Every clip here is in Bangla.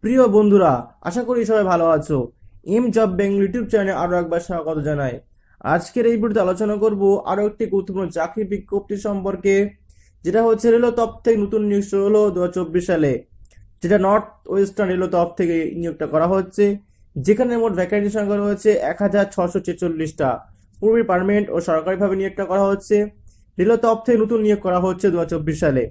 প্রিয় বন্ধুরা, আশা করি সবাই ভালো আছো। জব বেঙ্গল ইউটিউব চ্যানেলে আরো একবার স্বাগত জানাই। আজকের এই ভিডিওতে আলোচনা করব আরো একটি গুরুত্বপূর্ণ চাকরি বিজ্ঞপ্তি সম্পর্কে, যেটা হচ্ছে রেলওয়ে তরফ থেকে নতুন নিয়োগ শুরু হলো 2024 সালে, যেটা নর্থ ওয়েস্টার্ন রেলওয়ে তরফ থেকে নিয়োগটা করা হচ্ছে। যেখানে মোট ভ্যাকান্সি সংখ্যা রয়েছে 1646টা। পূর্বে পার্মানেন্ট ও সরকারিভাবে নিয়োগটা করা হচ্ছে। রেলওয়ে তরফ থেকে নতুন নিয়োগ করা হচ্ছে 2024 সালে।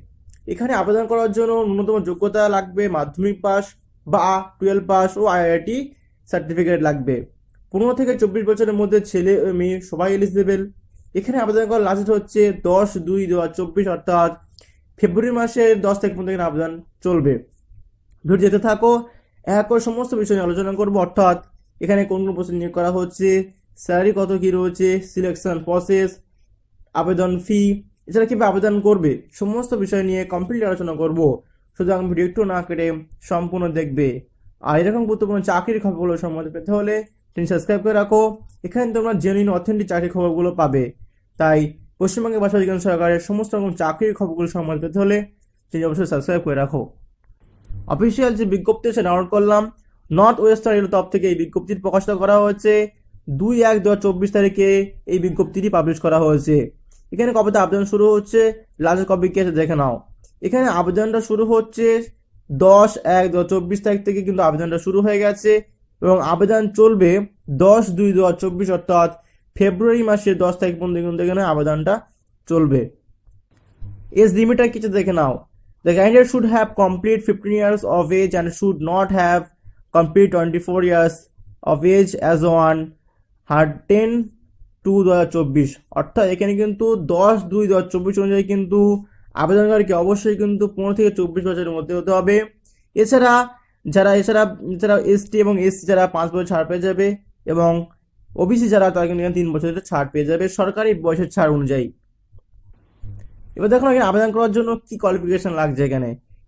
এখানে আবেদন করার জন্য ন্যূনতম যোগ্যতা লাগবে মাধ্যমিক পাস বা 12 পাস ও আইআইটি সার্টিফিকেট লাগবে। 15 থেকে 24 বছরের মধ্যে ছেলে ও মেয়ে সবাই এলিজিবল। এখানে আবেদন করার লাস্ট হচ্ছে 10/2/2024, অর্থাৎ ফেব্রুয়ারি মাসের 10 তারিখ পর্যন্ত এখানে আবেদন চলবে। ভিডিও যেতে থাকো, এক করে সমস্ত বিষয় নিয়ে আলোচনা করবো, অর্থাৎ এখানে কোন কোন পোস্টে নিয়োগ করা হচ্ছে, স্যালারি কত কি রয়েছে, সিলেকশন প্রসেস, আবেদন ফি, এছাড়া কিভাবে আবেদন করবে, সমস্ত বিষয় নিয়ে কমপ্লিট আলোচনা করব। সুতরাং ভিডিও একটু না কেটে সম্পূর্ণ দেখবে। আর এরকম গুরুত্বপূর্ণ চাকরির খবরগুলো সম্বন্ধে পেতে হলে চ্যানেল সাবস্ক্রাইব করে রাখো। এখানে তোমরা জেনুইন অথেন্টিক চাকরির খবরগুলো পাবে। তাই পশ্চিমবঙ্গের বাসা বিজ্ঞান সরকারের সমস্ত রকম চাকরির খবরগুলো সম্বন্ধে পেতে হলে চ্যানেল অবশ্যই সাবস্ক্রাইব করে রাখো। অফিসিয়াল যে বিজ্ঞপ্তি সে ডাউনলোড করলাম, নর্থ ওয়েস্টার্ন রেল তরফ থেকে এই বিজ্ঞপ্তির প্রকাশিত করা হয়েছে। 2/1/2024 তারিখে এই বিজ্ঞপ্তিটি পাবলিশ করা হয়েছে। এখানে কবে আবেদন শুরু হচ্ছে, লাস্ট কবে কি আছে দেখে নাও। এখানে আবেদনটা শুরু হচ্ছে 10/1/2024 তারিখ থেকে, কিন্তু আবেদনটা শুরু হয়ে গেছে এবং আবেদন চলবে 10/2/2024, অর্থাৎ ফেব্রুয়ারি মাসের 10 তারিখ পর্যন্ত কিন্তু এখানে আবেদনটা চলবে। এজ লিমিটার কিছু দেখে নাও। The candidate should have complete 15 years of age and should not have complete 24 years of age as on her 10/2/2024, অর্থাৎ এখানে কিন্তু 10/2/2024 অনুযায়ী কিন্তু আবেদনকারীকে অবশ্যই কিন্তু 15 থেকে 24 বছরের মধ্যে হতে হবে। এছাড়া এছাড়া এসটি এবং এসসি যারা 5 বছর ছাড় পেয়ে যাবে, এবং ওবিসি যারা তারা কিন্তু 3 বছরের ছাড় পেয়ে যাবে সরকারি বয়সের ছাড় অনুযায়ী। এবার দেখুন এখানে আবেদন করার জন্য কি কোয়ালিফিকেশন লাগছে।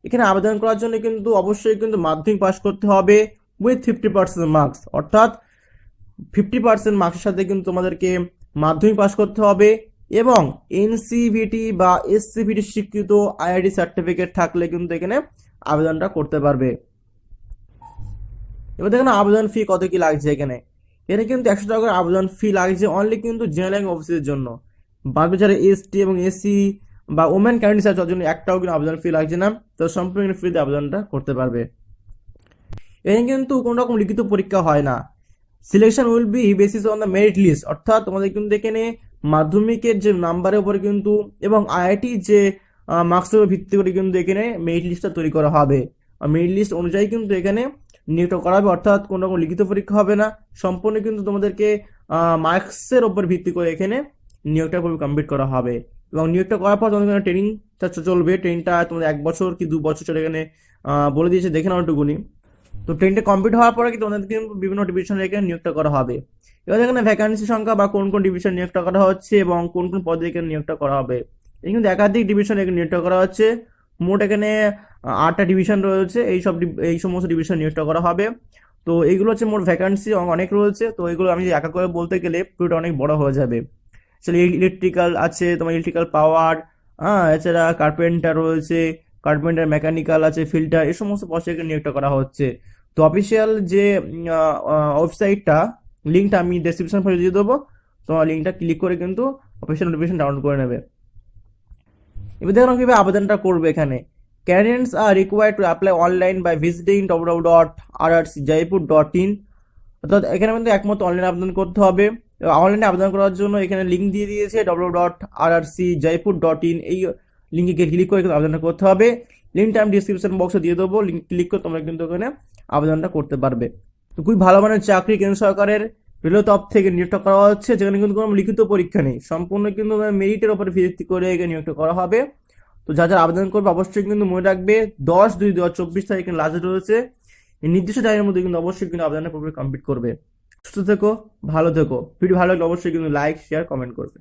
এখানে আবেদন করার জন্য কিন্তু অবশ্যই কিন্তু মাধ্যমিক পাস করতে হবে উইথ 50% মার্কস, অর্থাৎ 50% মার্কসের সাথে কিন্তু তোমাদেরকে মাধ্যমিক পাস করতে হবে, এবং এনসিভিটি বা এসসিভিটি স্বীকৃত আইআইটি সার্টিফিকেট থাকলে কিন্তু এখানে আবেদনটা করতে পারবে। এবার দেখুন আবেদন ফি কত কি লাগছে। এখানে কিন্তু 100 টাকার আবেদন ফি লাগছে অনলি কিন্তু জেনারেল অফিসের জন্য। বাদ যারা এসটি এবং এসসি বা ওমেন ক্যান্ডিডেট আছে তার জন্য একটাও কিন্তু আবেদন ফি লাগছে না, তো সম্পূর্ণ ফ্রিতে আবেদনটা করতে পারবে। এখানে কিন্তু কোনো রকম লিখিত পরীক্ষা হয় না। Selection will be basis on the merit list, অর্থাৎ তোমাদের কিন্তু এখানে মাধ্যমিকের যে নাম্বারের উপরে কিন্তু এবং আইআইটি যে মার্কসের উপর ভিত্তি করে কিন্তু এখানে মেরিট লিস্টটা তৈরি করা হবে। আর মেরিট লিস্ট অনুযায়ী কিন্তু এখানে নিয়োগটা করা হবে, অর্থাৎ কোনো রকম লিখিত পরীক্ষা হবে না। সম্পূর্ণ কিন্তু তোমাদেরকে মার্কসের উপর ভিত্তি করে এখানে নিয়োগটা কমপ্লিট করা হবে, এবং নিয়োগটা করার পর তোমাদের ট্রেনিংটা চলবে। ট্রেনিংটা তোমাদের 1 বছর কি 2 বছর চলে এখানে বলে দিয়েছে, দেখে নাও একটুকুনি। তো ট্রেনটা কমপ্লিট হওয়ার পরে কিন্তু তোমাদের কিন্তু বিভিন্ন ডিভিশনে এখানে নিয়োগটা করা হবে। এবার এখানে ভ্যাকান্সি সংখ্যা বা কোন কোন ডিভিশন নিয়োগটা করা হচ্ছে এবং কোন কোন পদে এখানে নিয়োগটা করা হবে। এই কিন্তু একাধিক ডিভিশনে এখানে নিয়োগটা করা হচ্ছে। মোট এখানে 8টা ডিভিশন রয়েছে, এই সমস্ত ডিভিশন নিয়োগটা করা হবে। তো এইগুলো হচ্ছে মোট ভ্যাকান্সি অনেক রয়েছে, তো এইগুলো আমি একা করে বলতে গেলে পুরোটা অনেক বড় হয়ে যাবে। ইলেকট্রিক্যাল আছে, তোমার ইলেকট্রিক্যাল পাওয়ার, এছাড়া কার্পেন্টার রয়েছে, কার্পেন্টার মেকানিক্যাল আছে, ফিল্টার, এই সমস্ত পোস্টে নিয়োগটা করা হচ্ছে। তো অফিসিয়াল যে ওয়েবসাইটটা লিঙ্কটা আমি ডেসক্রিপশন বক্সে দিয়ে দেবো, তোমার লিঙ্কটা ক্লিক করে কিন্তু অফিসিয়াল নোটিফিকেশন ডাউনলোড করে নেবে। এবার দেখুন কিভাবে আবেদনটা করবে। এখানে candidates are required to apply online by visiting www.rrcjaipur.in, অর্থাৎ এখানে কিন্তু একমাত্র অনলাইনে আবেদন করতে হবে। অনলাইনে আবেদন করার জন্য এখানে লিঙ্ক দিয়ে দিয়েছে www.rrcjaipur.in, এই লিঙ্কে ক্লিক করে আবেদনটা করতে হবে। লিঙ্কটা আমি ডিসক্রিপশন বক্সে দিয়ে দেবো, লিঙ্ক ক্লিক করে তোমরা কিন্তু এখানে আবেদনটা করতে পারবে। তো খুবই ভালো মানের চাকরি কেন্দ্র সরকারের রেলওয়ে তরফ থেকে নিয়োগটা করা হচ্ছে, যেখানে কিন্তু কোনো লিখিত পরীক্ষা নেই, সম্পূর্ণ কিন্তু মেরিটের উপরে ভিত্তি করে এখানে নিয়োগটা করা হবে। তো যারা আবেদন করবে অবশ্যই কিন্তু মনে রাখবে 10/2/2024 তারিখে লাস্ট রয়েছে। এই নির্দিষ্ট টাইমের মধ্যে কিন্তু অবশ্যই কিন্তু আবেদনটা কমপ্লিট করবে। সুস্থ থেকো, ভালো থেকো। ভিডিও ভালো লাগলে অবশ্যই কিন্তু লাইক, শেয়ার, কমেন্ট করবে।